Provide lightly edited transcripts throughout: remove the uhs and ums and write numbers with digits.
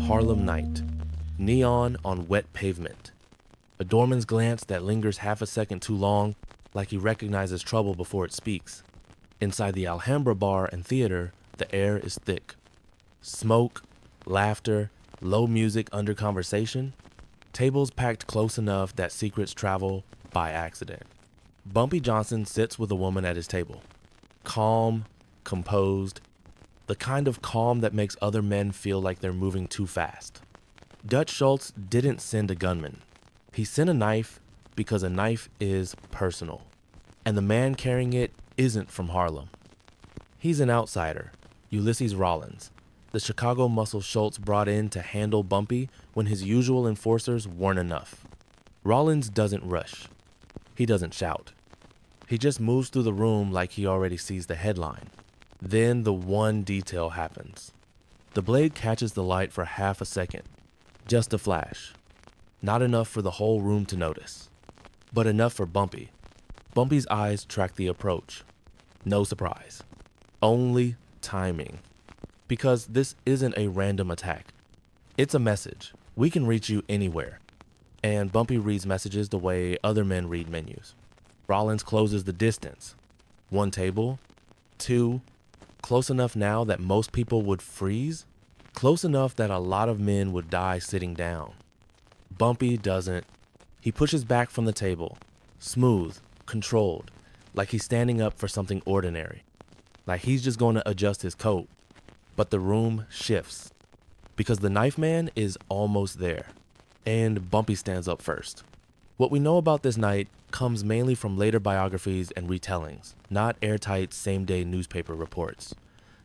Harlem night. Neon on wet pavement. A doorman's glance that lingers half a second too long, like he recognizes trouble before it speaks. Inside the Alhambra bar and theater, the air is thick. Smoke, laughter, low music under conversation. Tables packed close enough that secrets travel by accident. Bumpy Johnson sits with a woman at his table. Calm, composed, the kind of calm that makes other men feel like they're moving too fast. Dutch Schultz didn't send a gunman. He sent a knife because a knife is personal, and the man carrying it isn't from Harlem. He's an outsider, Ulysses Rollins, the Chicago muscle Schultz brought in to handle Bumpy when his usual enforcers weren't enough. Rollins doesn't rush. He doesn't shout. He just moves through the room like he already sees the headline. Then the one detail happens. The blade catches the light for half a second. Just a flash. Not enough for the whole room to notice, but enough for Bumpy. Bumpy's eyes track the approach. No surprise. Only timing. Because this isn't a random attack. It's a message. We can reach you anywhere. And Bumpy reads messages the way other men read menus. Rollins closes the distance. 1 table, 2, close enough now that most people would freeze, close enough that a lot of men would die sitting down. Bumpy doesn't. He pushes back from the table, smooth, controlled, like he's standing up for something ordinary, like he's just going to adjust his coat. But the room shifts, because the knife man is almost there, and Bumpy stands up first. What we know about this night comes mainly from later biographies and retellings, not airtight same-day newspaper reports.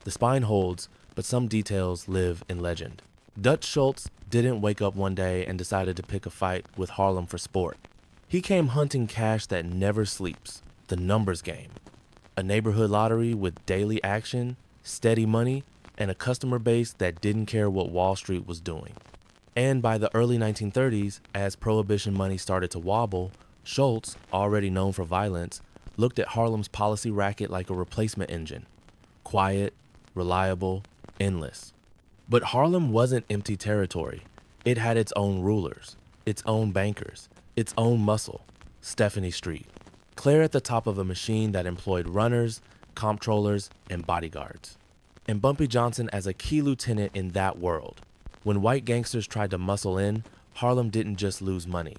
The spine holds, but some details live in legend. Dutch Schultz didn't wake up one day and decided to pick a fight with Harlem for sport. He came hunting cash that never sleeps, the numbers game. A neighborhood lottery with daily action, steady money, and a customer base that didn't care what Wall Street was doing. And by the early 1930s, as prohibition money started to wobble, Schultz, already known for violence, looked at Harlem's policy racket like a replacement engine. Quiet, reliable, endless. But Harlem wasn't empty territory. It had its own rulers, its own bankers, its own muscle, Stephanie Street. Claire at the top of a machine that employed runners, comptrollers, and bodyguards. And Bumpy Johnson as a key lieutenant in that world. When white gangsters tried to muscle in, Harlem didn't just lose money.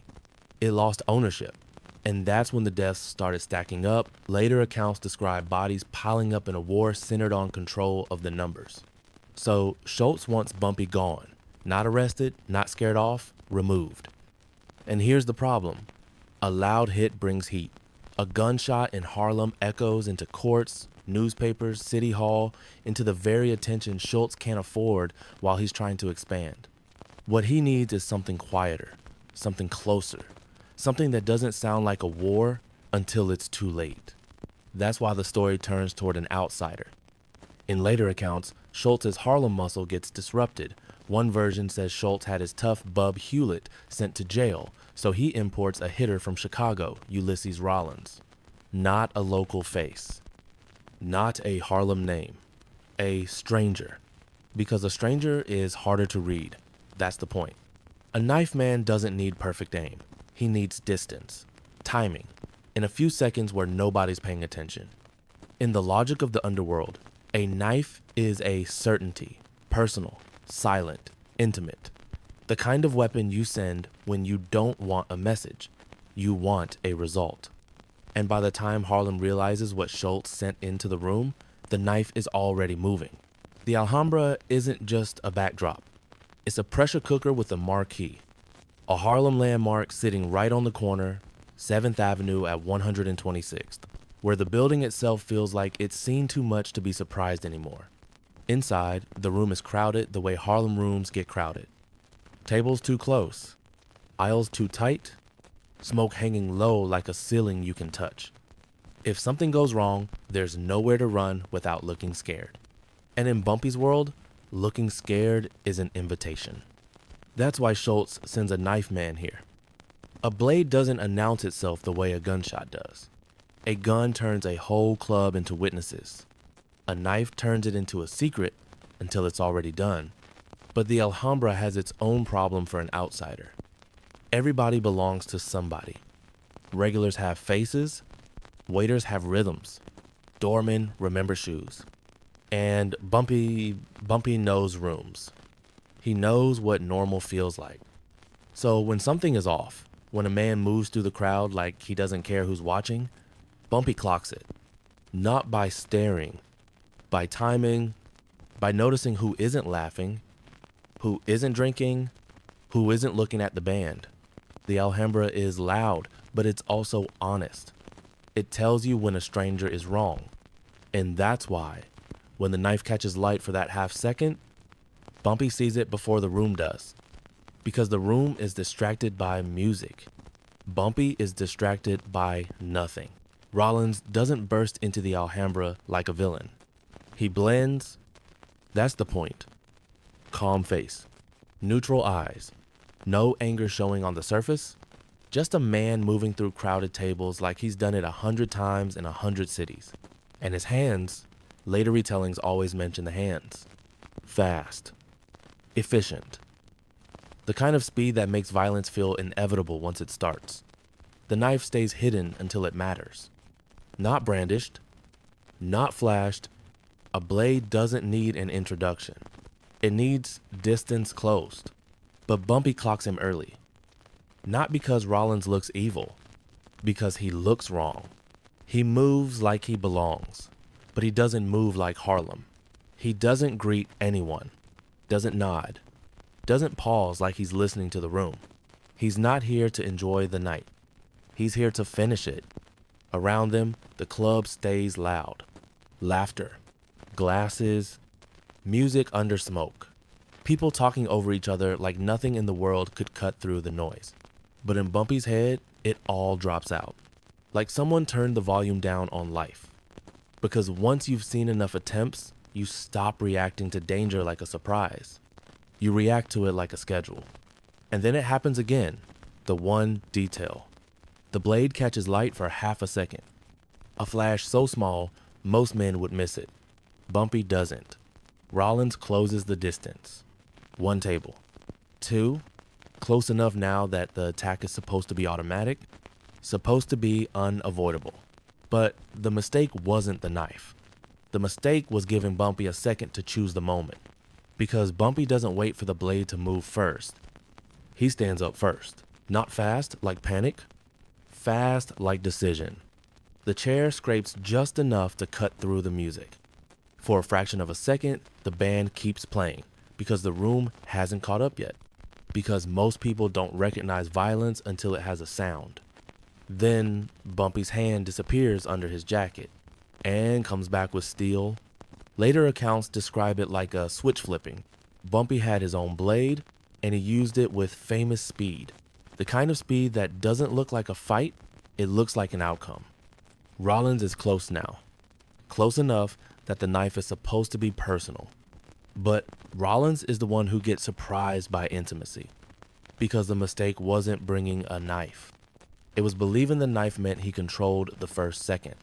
It lost ownership. And that's when the deaths started stacking up. Later accounts describe bodies piling up in a war centered on control of the numbers. So Schultz wants Bumpy gone. Not arrested, not scared off, removed. And here's the problem. A loud hit brings heat. A gunshot in Harlem echoes into courts, newspapers, city hall, into the very attention Schultz can't afford while he's trying to expand. What he needs is something quieter, something closer, something that doesn't sound like a war until it's too late. That's why the story turns toward an outsider. In later accounts, Schultz's Harlem muscle gets disrupted. One version says Schultz had his tough bub Hewlett sent to jail, so he imports a hitter from Chicago, Ulysses Rollins. Not a local face. Not a Harlem name. A stranger. Because a stranger is harder to read. That's the point. A knife man doesn't need perfect aim. He needs distance, timing, in a few seconds where nobody's paying attention. In the logic of the underworld, a knife is a certainty, personal, silent, intimate. The kind of weapon you send when you don't want a message. You want a result. And by the time Harlem realizes what Schultz sent into the room, the knife is already moving. The Alhambra isn't just a backdrop. It's a pressure cooker with a marquee. A Harlem landmark sitting right on the corner, 7th Avenue at 126th, where the building itself feels like it's seen too much to be surprised anymore. Inside, the room is crowded the way Harlem rooms get crowded. Tables too close, aisles too tight, smoke hanging low like a ceiling you can touch. If something goes wrong, there's nowhere to run without looking scared. And in Bumpy's world, looking scared is an invitation. That's why Schultz sends a knife man here. A blade doesn't announce itself the way a gunshot does. A gun turns a whole club into witnesses. A knife turns it into a secret until it's already done. But the Alhambra has its own problem for an outsider. Everybody belongs to somebody. Regulars have faces, waiters have rhythms, doormen remember shoes, and Bumpy knows rooms. He knows what normal feels like. So when something is off, when a man moves through the crowd like he doesn't care who's watching, Bumpy clocks it. Not by staring, by timing, by noticing who isn't laughing, who isn't drinking, who isn't looking at the band. The Alhambra is loud, but it's also honest. It tells you when a stranger is wrong. And that's why, when the knife catches light for that half second, Bumpy sees it before the room does. Because the room is distracted by music. Bumpy is distracted by nothing. Rollins doesn't burst into the Alhambra like a villain. He blends. That's the point. Calm face, neutral eyes, no anger showing on the surface, just a man moving through crowded tables like he's done it 100 times in 100 cities. And his hands, later retellings always mention the hands. Fast, efficient. The kind of speed that makes violence feel inevitable once it starts. The knife stays hidden until it matters. Not brandished, not flashed. A blade doesn't need an introduction. It needs distance closed. But Bumpy clocks him early. Not because Rollins looks evil, because he looks wrong. He moves like he belongs, but he doesn't move like Harlem. He doesn't greet anyone, doesn't nod, doesn't pause like he's listening to the room. He's not here to enjoy the night. He's here to finish it. Around them, the club stays loud. Laughter, glasses, music under smoke. People talking over each other like nothing in the world could cut through the noise. But in Bumpy's head, it all drops out. Like someone turned the volume down on life. Because once you've seen enough attempts, you stop reacting to danger like a surprise. You react to it like a schedule. And then it happens again, the one detail. The blade catches light for half a second. A flash so small, most men would miss it. Bumpy doesn't. Rollins closes the distance. 1 table. 2, close enough now that the attack is supposed to be automatic, supposed to be unavoidable. But the mistake wasn't the knife. The mistake was giving Bumpy a second to choose the moment. Because Bumpy doesn't wait for the blade to move first. He stands up first. Not fast like panic, fast like decision. The chair scrapes just enough to cut through the music. For a fraction of a second, the band keeps playing because the room hasn't caught up yet. Because most people don't recognize violence until it has a sound. Then Bumpy's hand disappears under his jacket and comes back with steel. Later accounts describe it like a switch flipping. Bumpy had his own blade and he used it with famous speed. The kind of speed that doesn't look like a fight, it looks like an outcome. Rollins is close now. Close enough that the knife is supposed to be personal. But Rollins is the one who gets surprised by intimacy. Because the mistake wasn't bringing a knife. It was believing the knife meant he controlled the first second.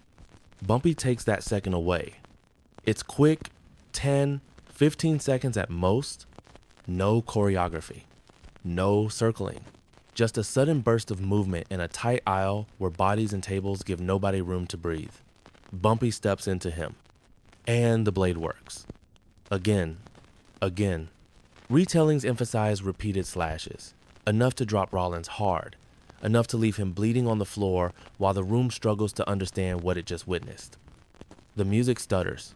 Bumpy takes that second away. It's quick, 10, 15 seconds at most. No choreography. No circling. Just a sudden burst of movement in a tight aisle where bodies and tables give nobody room to breathe. Bumpy steps into him. And the blade works. Again. Retellings emphasize repeated slashes. Enough to drop Rollins hard. Enough to leave him bleeding on the floor while the room struggles to understand what it just witnessed. The music stutters.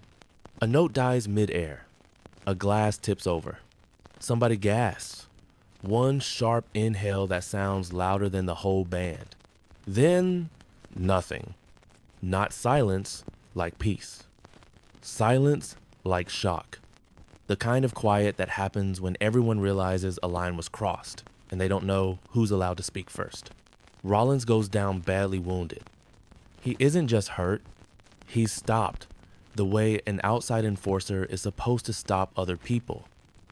A note dies mid-air. A glass tips over. Somebody gasps. One sharp inhale that sounds louder than the whole band. Then, nothing. Not silence, like peace. Silence, like shock. The kind of quiet that happens when everyone realizes a line was crossed and they don't know who's allowed to speak first. Rollins goes down badly wounded. He isn't just hurt, he's stopped, the way an outside enforcer is supposed to stop other people.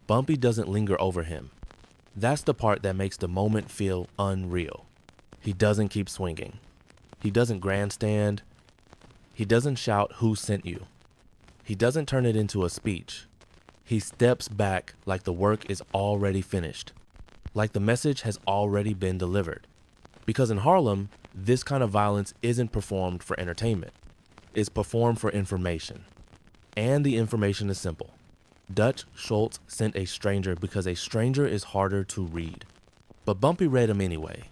Bumpy doesn't linger over him. That's the part that makes the moment feel unreal. He doesn't keep swinging. He doesn't grandstand. He doesn't shout who sent you. He doesn't turn it into a speech. He steps back like the work is already finished, like the message has already been delivered. Because in Harlem, this kind of violence isn't performed for entertainment. It's performed for information. And the information is simple. Dutch Schultz sent a stranger because a stranger is harder to read. But Bumpy read him anyway.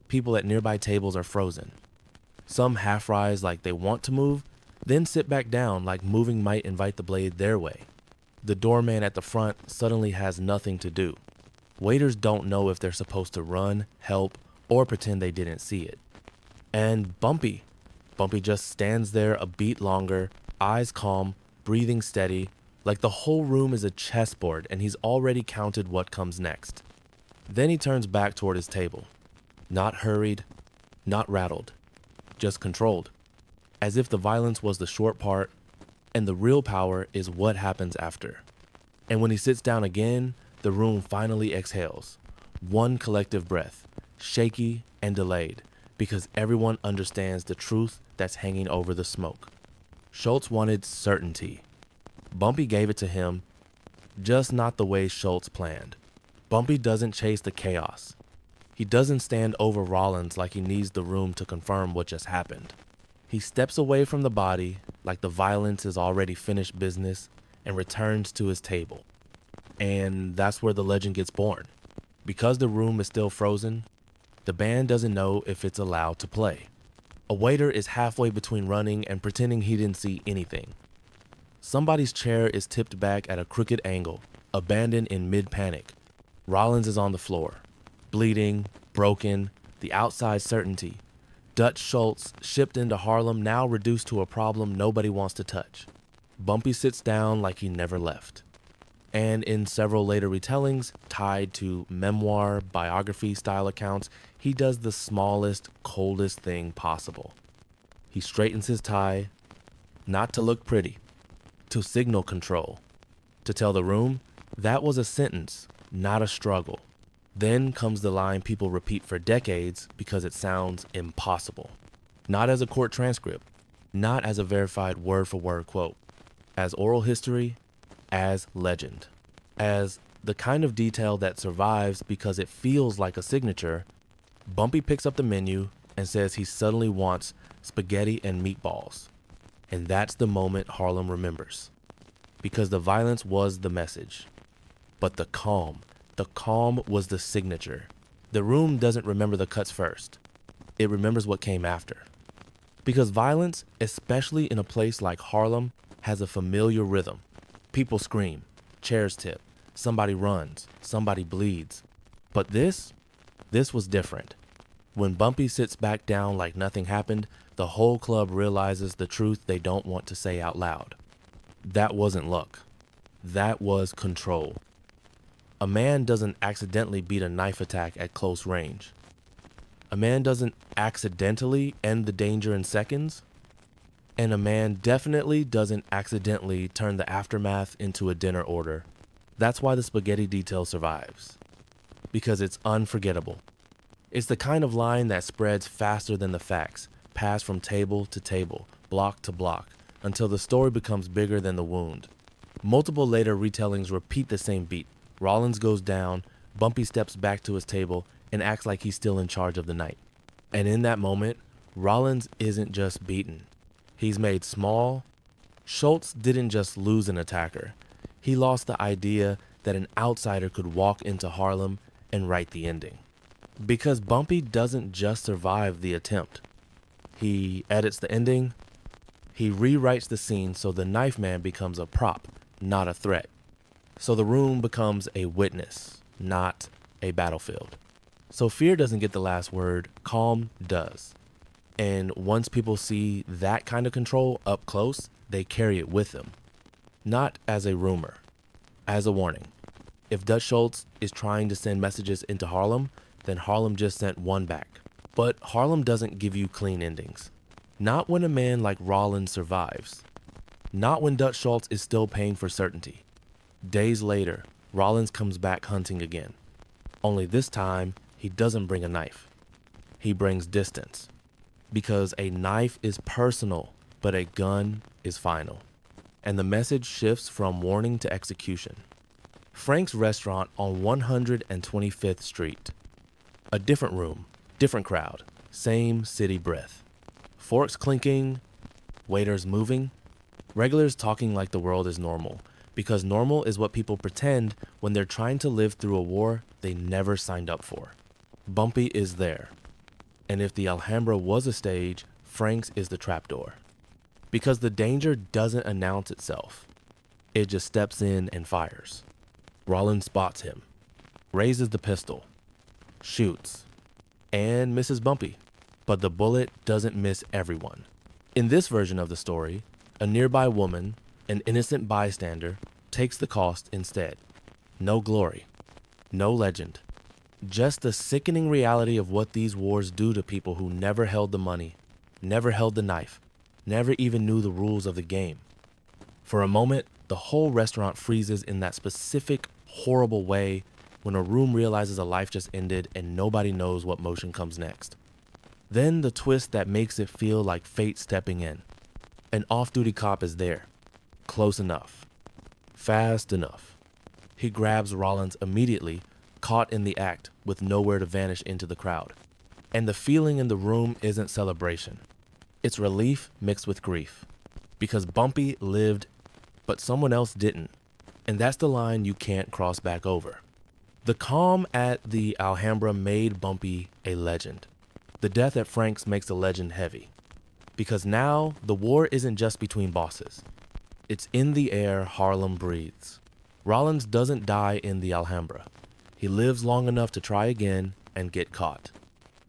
People at nearby tables are frozen. Some half rise like they want to move, then sit back down like moving might invite the blade their way. The doorman at the front suddenly has nothing to do. Waiters don't know if they're supposed to run, help, or pretend they didn't see it. And Bumpy just stands there a beat longer, eyes calm, breathing steady, like the whole room is a chessboard and he's already counted what comes next. Then he turns back toward his table. Not hurried, not rattled, just controlled. As if the violence was the short part and the real power is what happens after. And when he sits down again, the room finally exhales. One collective breath, shaky and delayed, because everyone understands the truth that's hanging over the smoke. Schultz wanted certainty. Bumpy gave it to him, just not the way Schultz planned. Bumpy doesn't chase the chaos. He doesn't stand over Rollins like he needs the room to confirm what just happened. He steps away from the body like the violence is already finished business and returns to his table. And that's where the legend gets born. Because the room is still frozen, the band doesn't know if it's allowed to play. A waiter is halfway between running and pretending he didn't see anything. Somebody's chair is tipped back at a crooked angle, abandoned in mid-panic. Rollins is on the floor, bleeding, broken, the outside certainty. Dutch Schultz, shipped into Harlem, now reduced to a problem nobody wants to touch. Bumpy sits down like he never left. And in several later retellings, tied to memoir, biography style accounts, he does the smallest, coldest thing possible. He straightens his tie, not to look pretty, to signal control, to tell the room that was a sentence, not a struggle. Then comes the line people repeat for decades because it sounds impossible. Not as a court transcript, not as a verified word-for-word quote, as oral history, as legend, as the kind of detail that survives because it feels like a signature. Bumpy picks up the menu and says he suddenly wants spaghetti and meatballs. And that's the moment Harlem remembers. Because the violence was the message. But the calm was the signature. The room doesn't remember the cuts first. It remembers what came after. Because violence, especially in a place like Harlem, has a familiar rhythm. People scream, chairs tip, somebody runs, somebody bleeds. But this was different. When Bumpy sits back down like nothing happened, the whole club realizes the truth they don't want to say out loud. That wasn't luck. That was control. A man doesn't accidentally beat a knife attack at close range. A man doesn't accidentally end the danger in seconds. And a man definitely doesn't accidentally turn the aftermath into a dinner order. That's why the spaghetti detail survives. Because it's unforgettable. It's the kind of line that spreads faster than the facts, passed from table to table, block to block, until the story becomes bigger than the wound. Multiple later retellings repeat the same beat. Rollins goes down, Bumpy steps back to his table, and acts like he's still in charge of the night. And in that moment, Rollins isn't just beaten. He's made small. Schultz didn't just lose an attacker. He lost the idea that an outsider could walk into Harlem and write the ending. Because Bumpy doesn't just survive the attempt. He edits the ending. He rewrites the scene so the knife man becomes a prop, not a threat. So the room becomes a witness, not a battlefield. So fear doesn't get the last word, calm does. And once people see that kind of control up close, they carry it with them. Not as a rumor, as a warning. If Dutch Schultz is trying to send messages into Harlem, then Harlem just sent one back. But Harlem doesn't give you clean endings. Not when a man like Rollins survives. Not when Dutch Schultz is still paying for certainty. Days later, Rollins comes back hunting again. Only this time, he doesn't bring a knife. He brings distance. Because a knife is personal, but a gun is final. And the message shifts from warning to execution. Frank's restaurant on 125th Street. A different room, different crowd, same city breath. Forks clinking, waiters moving, regulars talking like the world is normal, because normal is what people pretend when they're trying to live through a war they never signed up for. Bumpy is there. And if the Alhambra was a stage, Frank's is the trapdoor. Because the danger doesn't announce itself. It just steps in and fires. Rollins spots him, raises the pistol, shoots, and misses Bumpy. But the bullet doesn't miss everyone. In this version of the story, a nearby woman, an innocent bystander, takes the cost instead. No glory, no legend, just the sickening reality of what these wars do to people who never held the money, never held the knife, never even knew the rules of the game. For a moment, the whole restaurant freezes in that specific, horrible way when a room realizes a life just ended and nobody knows what motion comes next. Then the twist that makes it feel like fate stepping in. An off-duty cop is there, close enough, fast enough. He grabs Rollins immediately, caught in the act with nowhere to vanish into the crowd. And the feeling in the room isn't celebration. It's relief mixed with grief. Because Bumpy lived, but someone else didn't. And that's the line you can't cross back over. The calm at the Alhambra made Bumpy a legend. The death at Frank's makes the legend heavy. Because now, the war isn't just between bosses. It's in the air Harlem breathes. Rollins doesn't die in the Alhambra. He lives long enough to try again and get caught.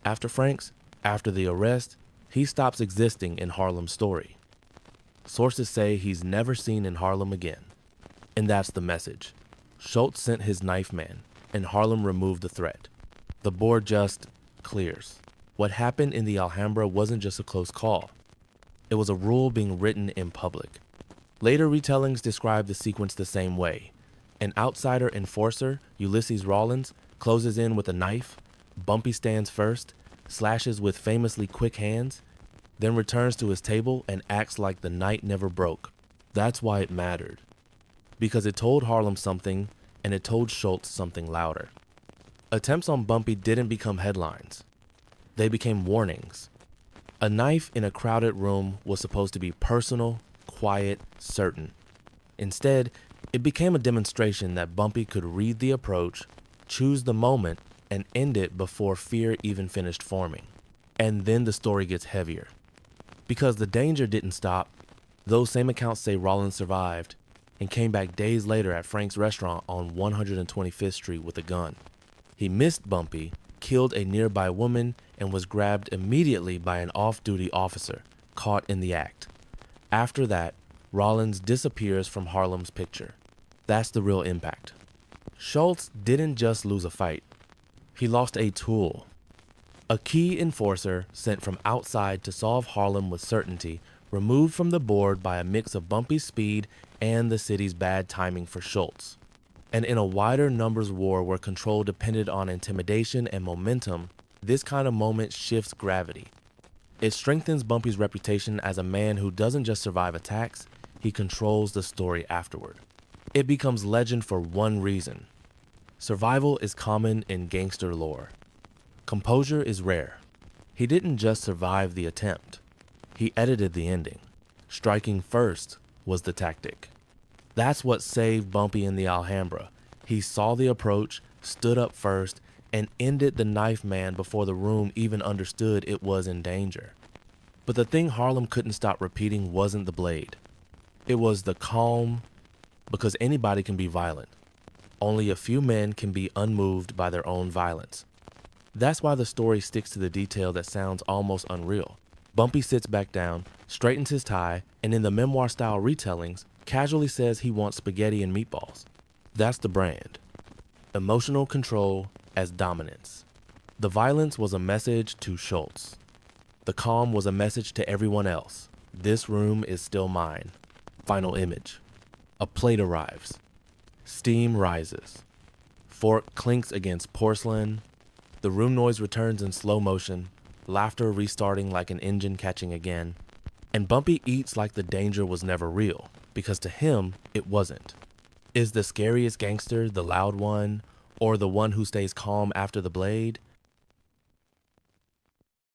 After Frank's, after the arrest, he stops existing in Harlem's story. Sources say he's never seen in Harlem again. And that's the message. Schultz sent his knife man, and Harlem removed the threat. The board just clears. What happened in the Alhambra wasn't just a close call. It was a rule being written in public. Later retellings describe the sequence the same way. An outsider enforcer, Ulysses Rollins, closes in with a knife. Bumpy stands first, slashes with famously quick hands, then returns to his table and acts like the night never broke. That's why it mattered. Because it told Harlem something, and it told Schultz something louder. Attempts on Bumpy didn't become headlines. They became warnings. A knife in a crowded room was supposed to be personal, quiet, certain. Instead, it became a demonstration that Bumpy could read the approach, choose the moment, and end it before fear even finished forming. And then the story gets heavier. Because the danger didn't stop, those same accounts say Rollins survived and came back days later at Frank's restaurant on 125th Street with a gun. He missed Bumpy, killed a nearby woman, and was grabbed immediately by an off-duty officer, caught in the act. After that, Rollins disappears from Harlem's picture. That's the real impact. Schultz didn't just lose a fight. He lost a tool. A key enforcer sent from outside to solve Harlem with certainty, removed from the board by a mix of Bumpy's speed and the city's bad timing for Schultz. And in a wider numbers war where control depended on intimidation and momentum, this kind of moment shifts gravity. It strengthens Bumpy's reputation as a man who doesn't just survive attacks, he controls the story afterward. It becomes legend for one reason. Survival is common in gangster lore. Composure is rare. He didn't just survive the attempt. He edited the ending. Striking first was the tactic. That's what saved Bumpy in the Alhambra. He saw the approach, stood up first, and ended the knife man before the room even understood it was in danger. But the thing Harlem couldn't stop repeating wasn't the blade. It was the calm, because anybody can be violent. Only a few men can be unmoved by their own violence. That's why the story sticks to the detail that sounds almost unreal. Bumpy sits back down, straightens his tie, and in the memoir-style retellings, casually says he wants spaghetti and meatballs. That's the brand. Emotional control as dominance. The violence was a message to Schultz. The calm was a message to everyone else. This room is still mine. Final image. A plate arrives. Steam rises. Fork clinks against porcelain. The room noise returns in slow motion, laughter restarting like an engine catching again. And Bumpy eats like the danger was never real, because to him, it wasn't. Is the scariest gangster the loud one, or the one who stays calm after the blade?